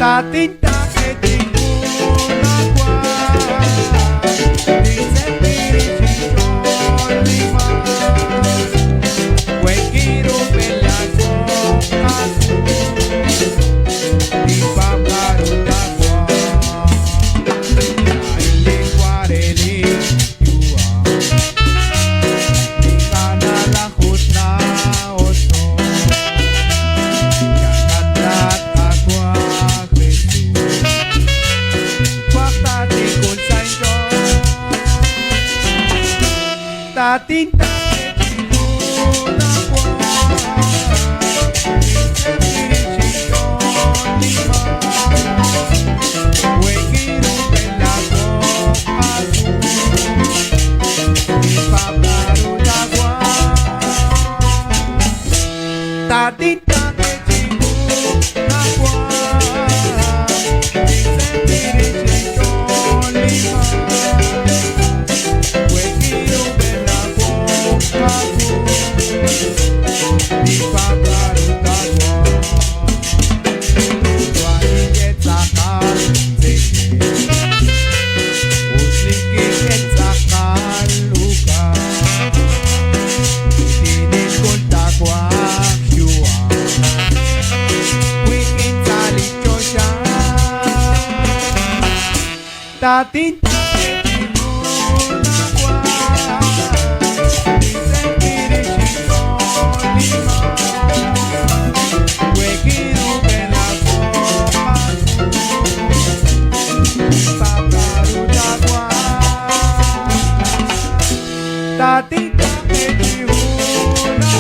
tinta que ninguna dice Pirichito Pues quiero ver la copa y pájaro tagua le guareli yua y gana la jutna oso tinta que ninguna dice Pirichito Pues quiero ver la copa y pájaro tagua tinta que ninguna dice Pirichito Pues quiero ver la copa y pájaro tagua Tuanin yetzakan zeke Uslikin yetzakan luka Tinin kul tagwa shua Wikin talicho siya Tinta que ninguna dice Pirichito Pues quiero ver la copa pájaro tagua tinta que ninguna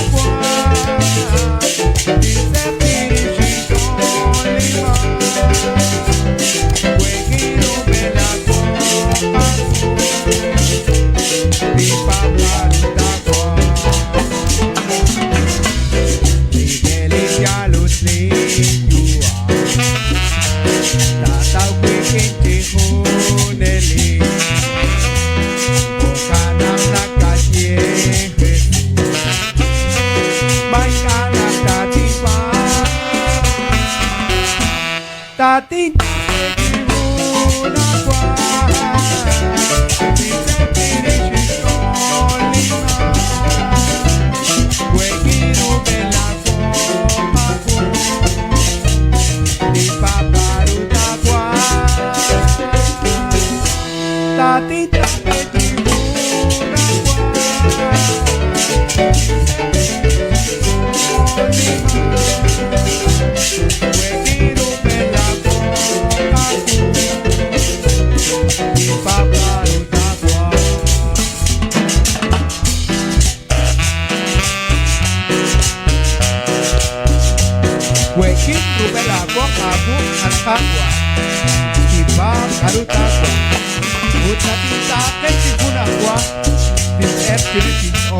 dice Pirichito Pues quiero ver la copa y pájaro tagua Miguelia los liyua Tataw kwikinti huneli O kanang nakasye May anak tatiwa Tatinta dice Pirichito Pues quiero ver la copa y pájaro tagua tinta que ninguna Pues quiero ver la copa y pájaro tagua Wekin rubela boka buk at tagwa y pájaro tagwa Uta tinta que ninguna This Pirichito